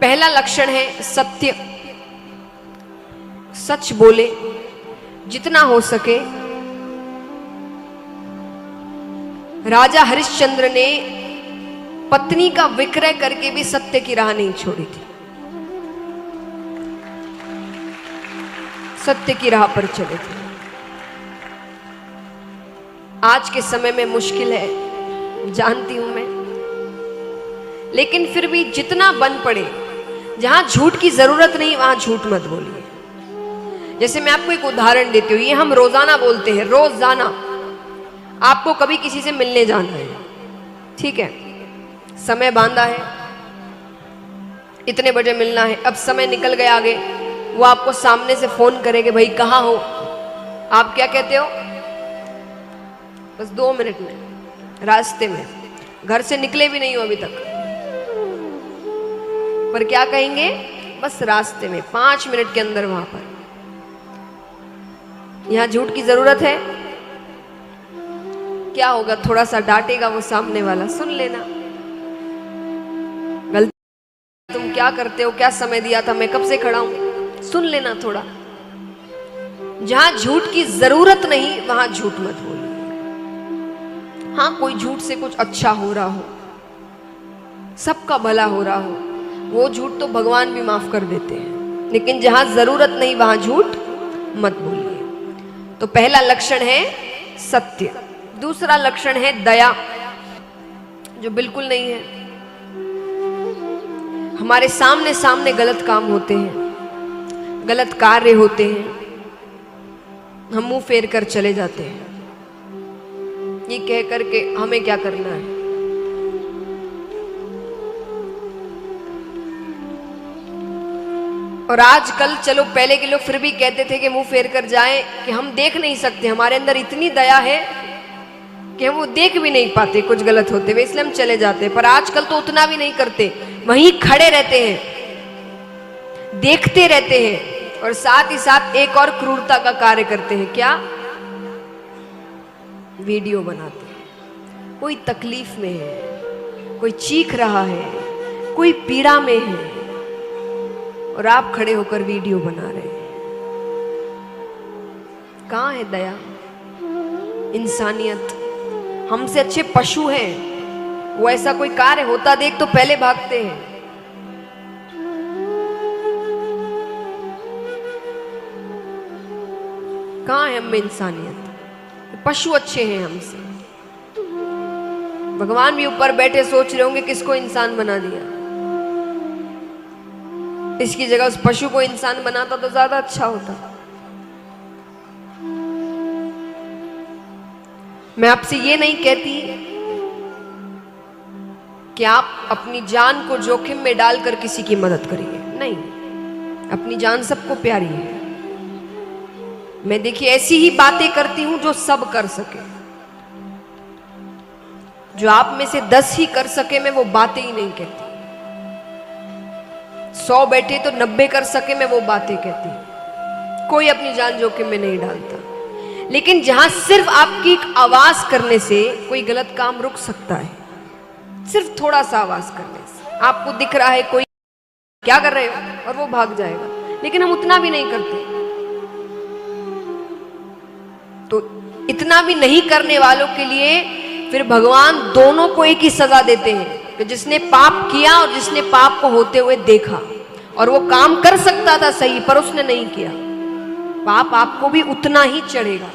पहला लक्षण है सत्य, सच बोले जितना हो सके। राजा हरिश्चंद्र ने पत्नी का विक्रय करके भी सत्य की राह नहीं छोड़ी थी, सत्य की राह पर चले थे। आज के समय में मुश्किल है, जानती हूं मैं, लेकिन फिर भी जितना बन पड़े, जहां झूठ की जरूरत नहीं वहां झूठ मत बोलिए। जैसे मैं आपको एक उदाहरण देती हूँ, ये हम रोजाना बोलते हैं, रोजाना आपको कभी किसी से मिलने जाना है, ठीक है, समय बांधा है, इतने बजे मिलना है, अब समय निकल गया आगे, वो आपको सामने से फोन करेंगे, भाई कहाँ हो, आप क्या कहते हो, बस 2 मिनट में, रास्ते में, घर से निकले भी नहीं हो अभी तक, पर क्या कहेंगे, बस रास्ते में 5 मिनट के अंदर वहां पर। यहां झूठ की जरूरत है? क्या होगा, थोड़ा सा डांटेगा वो सामने वाला, सुन लेना, गलती तुम क्या करते हो, क्या समय दिया था, मैं कब से खड़ा हूं, सुन लेना थोड़ा। जहां झूठ की जरूरत नहीं वहां झूठ मत बोलिए। हाँ, कोई झूठ से कुछ अच्छा हो रहा हो, सबका भला हो रहा हो, वो झूठ तो भगवान भी माफ कर देते हैं, लेकिन जहां जरूरत नहीं वहां झूठ मत बोलिए। तो पहला लक्षण है सत्य। दूसरा लक्षण है दया, जो बिल्कुल नहीं है। हमारे सामने सामने गलत काम होते हैं, गलत कार्य होते हैं, हम मुंह फेर कर चले जाते हैं, ये कह करके हमें क्या करना है। और आजकल, चलो पहले के लोग फिर भी कहते थे कि मुंह फेर कर जाएं, कि हम देख नहीं सकते, हमारे अंदर इतनी दया है कि हम वो देख भी नहीं पाते कुछ गलत होते हुए, इसलिए हम चले जाते हैं। पर आजकल तो उतना भी नहीं करते, वहीं खड़े रहते हैं, देखते रहते हैं, और साथ ही साथ एक और क्रूरता का कार्य करते हैं। क्या? वीडियो बनाते हैं। कोई तकलीफ में है, कोई चीख रहा है, कोई पीड़ा में है, और आप खड़े होकर वीडियो बना रहे हैं। कहां है दया, इंसानियत? हमसे अच्छे पशु हैं, वो ऐसा कोई कार्य होता देख तो पहले भागते हैं। कहां है हम में इंसानियत? पशु अच्छे हैं हमसे। भगवान भी ऊपर बैठे सोच रहे होंगे किसको इंसान बना दिया, इसकी जगह उस पशु को इंसान बनाता तो ज्यादा अच्छा होता। मैं आपसे ये नहीं कहती कि आप अपनी जान को जोखिम में डालकर किसी की मदद करिए, नहीं, अपनी जान सबको प्यारी है। मैं देखिए ऐसी ही बातें करती हूं जो सब कर सके, जो आप में से 10 ही कर सके, मैं वो बातें ही नहीं कहती। 100 बैठे तो 90 कर सके, मैं वो बातें कहती। कोई अपनी जान जोखिम में नहीं डालता, लेकिन जहां सिर्फ आपकी एक आवाज करने से कोई गलत काम रुक सकता है, सिर्फ थोड़ा सा आवाज करने से। आपको दिख रहा है कोई क्या कर रहे हो और वो भाग जाएगा, लेकिन हम उतना भी नहीं करते। तो इतना भी नहीं करने वालों के लिए फिर भगवान दोनों को एक ही सजा देते हैं, कि जिसने पाप किया और जिसने पाप को होते हुए देखा, और वो काम कर सकता था सही पर उसने नहीं किया, पाप आपको भी उतना ही चढ़ेगा।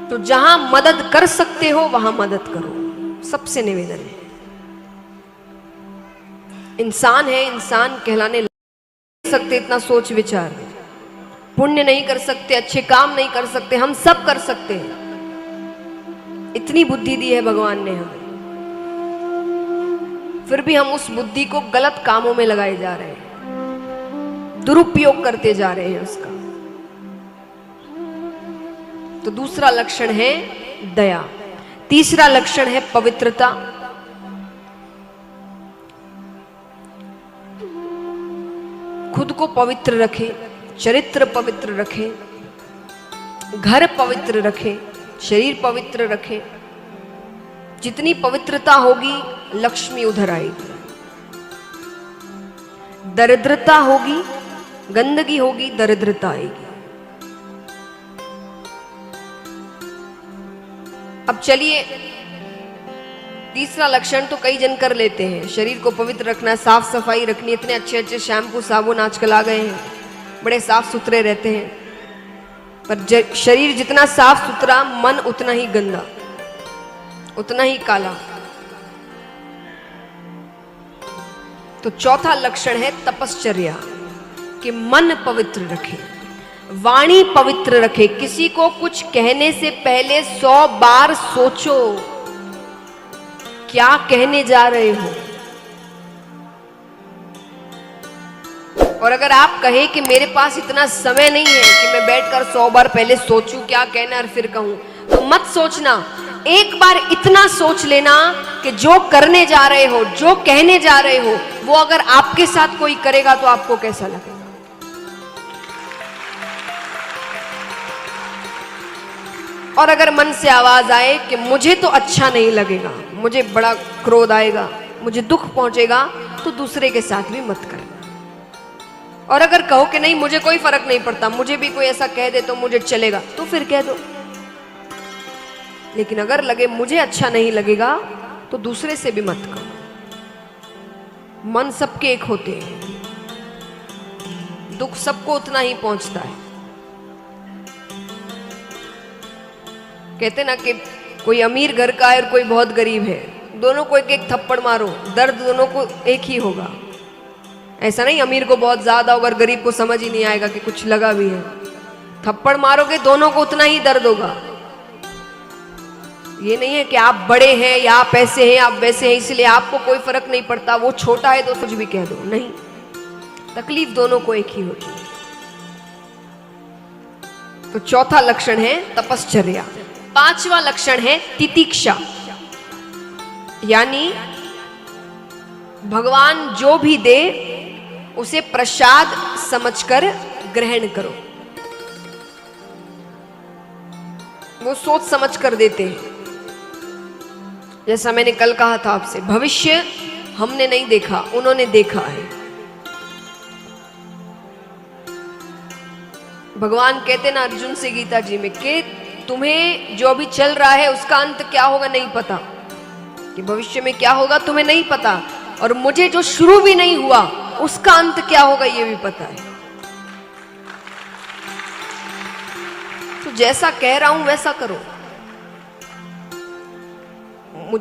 तो जहां मदद कर सकते हो वहां मदद करो, सबसे निवेदन है। इंसान है, इंसान कहलाने लग सकते, इतना सोच विचार, पुण्य नहीं कर सकते, अच्छे काम नहीं कर सकते, हम सब कर सकते हैं। इतनी बुद्धि दी है भगवान ने हमें, फिर भी हम उस बुद्धि को गलत कामों में लगाए जा रहे हैं, दुरुपयोग करते जा रहे हैं उसका। तो दूसरा लक्षण है दया। तीसरा लक्षण है पवित्रता। खुद को पवित्र रखें, चरित्र पवित्र रखें, घर पवित्र रखें, शरीर पवित्र रखें। जितनी पवित्रता होगी लक्ष्मी उधर आएगी। दरिद्रता होगी, गंदगी होगी, दरिद्रता आएगी। अब चलिए, तीसरा लक्षण तो कई जन कर लेते हैं, शरीर को पवित्र रखना, साफ सफाई रखनी, इतने अच्छे अच्छे शैम्पू साबुन आजकल आ गए हैं, बड़े साफ सुथरे रहते हैं, पर शरीर जितना साफ सुथरा, मन उतना ही गंदा, उतना ही काला। तो चौथा लक्षण है तपश्चर्या, कि मन पवित्र रखे, वाणी पवित्र रखे। किसी को कुछ कहने से पहले 100 बार सोचो क्या कहने जा रहे हो। और अगर आप कहें कि मेरे पास इतना समय नहीं है कि मैं बैठकर 100 बार पहले सोचूं क्या कहना और फिर कहूं, तो मत सोचना, एक बार इतना सोच लेना कि जो करने जा रहे हो, जो कहने जा रहे हो, वो अगर आपके साथ कोई करेगा तो आपको कैसा लगेगा। और अगर मन से आवाज आए कि मुझे तो अच्छा नहीं लगेगा, मुझे बड़ा क्रोध आएगा, मुझे दुख पहुंचेगा, तो दूसरे के साथ भी मत करना। और अगर कहो कि नहीं मुझे कोई फर्क नहीं पड़ता, मुझे भी कोई ऐसा कह दे तो मुझे चलेगा, तो फिर कह दो। लेकिन अगर लगे मुझे अच्छा नहीं लगेगा तो दूसरे से भी मत कहो। मन सबके एक होते हैं, दुख सबको उतना ही पहुंचता है। कहते ना कि कोई अमीर घर का है और कोई बहुत गरीब है, दोनों को एक एक थप्पड़ मारो, दर्द दोनों को एक ही होगा। ऐसा नहीं अमीर को बहुत ज्यादा होगा और गरीब को समझ ही नहीं आएगा कि कुछ लगा भी है। थप्पड़ मारोगे दोनों को उतना ही दर्द होगा। ये नहीं है कि आप बड़े हैं या आप ऐसे हैं आप वैसे हैं इसलिए आपको कोई फर्क नहीं पड़ता, वो छोटा है तो कुछ भी कह दो, नहीं, तकलीफ दोनों को एक ही होती है। तो चौथा लक्षण है तपश्चर्या। पांचवा लक्षण है तितिक्षा, यानी भगवान जो भी दे उसे प्रसाद समझकर ग्रहण करो। वो सोच समझ कर देते हैं। जैसा मैंने कल कहा था आपसे, भविष्य हमने नहीं देखा, उन्होंने देखा है। भगवान कहते ना अर्जुन से गीता जी में कि तुम्हें जो अभी चल रहा है उसका अंत क्या होगा नहीं पता, कि भविष्य में क्या होगा तुम्हें नहीं पता, और मुझे जो शुरू भी नहीं हुआ उसका अंत क्या होगा ये भी पता है। तो जैसा कह रहा हूं वैसा करो।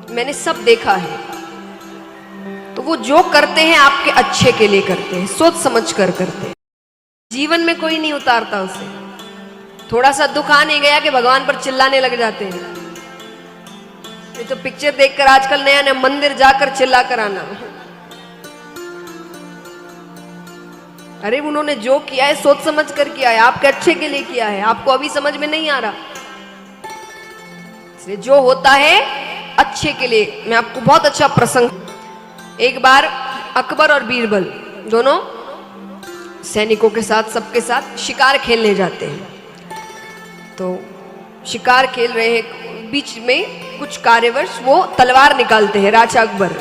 मैंने सब देखा है, तो वो जो करते हैं आपके अच्छे के लिए करते हैं, सोच समझ कर करते हैं। जीवन में कोई नहीं उतारता उसे। थोड़ा सा दुख आने गया कि भगवान पर चिल्लाने लग जाते हैं। ये तो पिक्चर देखकर आजकल नया नया मंदिर जाकर चिल्ला कर आना। अरे उन्होंने जो किया है सोच समझ कर किया है, आपके अच्छे के लिए किया है, आपको अभी समझ में नहीं आ रहा। इसलिए जो होता है अच्छे के लिए। मैं आपको बहुत अच्छा प्रसंग, एक बार अकबर और बीरबल दोनों सैनिकों के साथ सबके साथ शिकार खेलने जाते हैं। तो शिकार खेल रहे हैं, बीच में कुछ कार्यवश वो तलवार निकालते हैं। राजा अकबर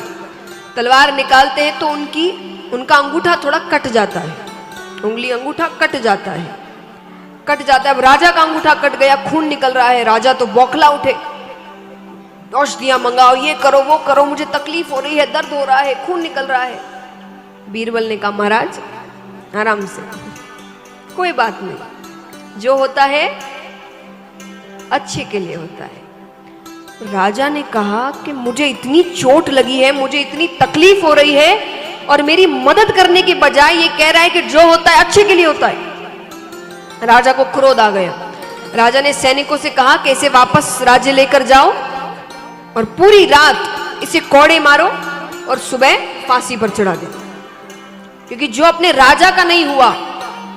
तलवार निकालते हैं तो उनका अंगूठा थोड़ा कट जाता है, उंगली अंगूठा कट जाता है, कट जाता है। अब राजा का अंगूठा कट गया, खून निकल रहा है। राजा तो बौखला उठे, औषधियां मंगाओ, ये करो वो करो, मुझे तकलीफ हो रही है, दर्द हो रहा है, खून निकल रहा है। बीरबल ने कहा महाराज आराम से, कोई बात नहीं, जो होता है अच्छे के लिए होता है। राजा ने कहा कि मुझे इतनी चोट लगी है, मुझे इतनी तकलीफ हो रही है, और मेरी मदद करने के बजाय ये कह रहा है कि जो होता है अच्छे के लिए होता है। राजा को क्रोध आ गया। राजा ने सैनिकों से कहा कि इसे वापस राज्य लेकर जाओ और पूरी रात इसे कोड़े मारो और सुबह फांसी पर चढ़ा दो, क्योंकि जो अपने राजा का नहीं हुआ,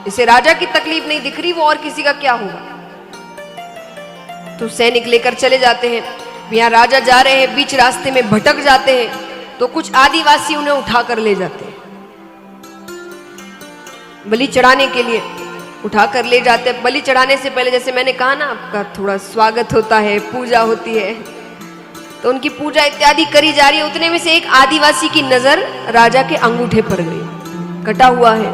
इसे राजा की तकलीफ नहीं दिख रही, वो और किसी का क्या होगा। तो सैनिक लेकर चले जाते हैं। यहाँ राजा जा रहे हैं, बीच रास्ते में भटक जाते हैं, तो कुछ आदिवासी उन्हें उठाकर ले जाते हैं, बलि चढ़ाने के लिए उठाकर ले जाते हैं। बलि चढ़ाने से पहले, जैसे मैंने कहा ना, आपका थोड़ा स्वागत होता है, पूजा होती है, तो उनकी पूजा इत्यादि करी जा रही है। उतने में से एक आदिवासी की नजर राजा के अंगूठे पर गई। कटा हुआ है।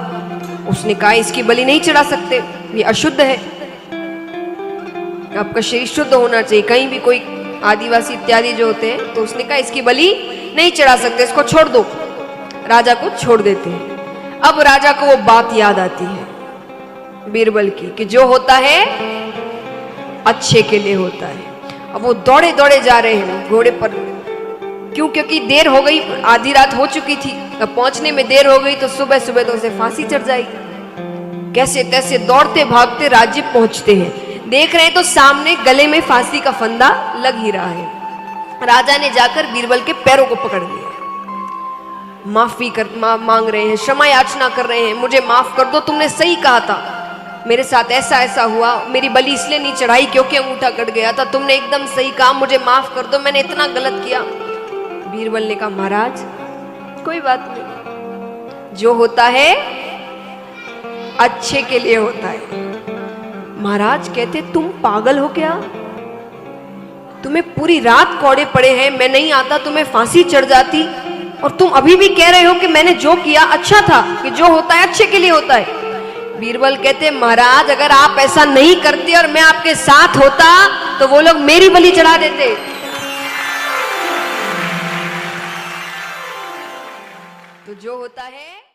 उसने कहा इसकी बलि नहीं चढ़ा सकते, ये अशुद्ध है, आपका शरीर शुद्ध होना चाहिए। कहीं भी कोई आदिवासी इत्यादि जो होते हैं, तो उसने कहा इसकी बलि नहीं चढ़ा सकते, इसको छोड़ दो। राजा को छोड़ देते हैं। अब राजा को वो बात याद आती है बीरबल की कि जो होता है अच्छे के लिए होता है। अब वो दौड़े दौड़े जा रहे हैं घोड़े पर, क्यों? क्योंकि देर हो गई, आधी रात हो चुकी थी। अब पहुंचने में देर हो गई तो सुबह सुबह तो उसे फांसी चढ़ जाएगी। कैसे तैसे दौड़ते भागते राज्य पहुंचते हैं। देख रहे हैं तो सामने गले में फांसी का फंदा लग ही रहा है। राजा ने जाकर बीरबल के पैरों को पकड़ लिया, माफी मांग रहे हैं, क्षमा याचना कर रहे हैं, मुझे माफ कर दो, तुमने सही कहा था, मेरे साथ ऐसा ऐसा हुआ, मेरी बलि इसलिए नहीं चढ़ाई क्योंकि अंगूठा कट गया था, तुमने एकदम सही कहा, मुझे माफ कर दो, मैंने इतना गलत किया। बीरबल ने कहा महाराज कोई बात नहीं, जो होता है अच्छे के लिए होता है। महाराज कहते तुम पागल हो क्या? तुम्हें पूरी रात कौड़े पड़े हैं, मैं नहीं आता तुम्हें फांसी चढ़ जाती, और तुम अभी भी कह रहे हो कि मैंने जो किया अच्छा था, कि जो होता है अच्छे के लिए होता है। बीरबल कहते महाराज अगर आप ऐसा नहीं करते और मैं आपके साथ होता तो वो लोग मेरी बलि चढ़ा देते। तो जो होता है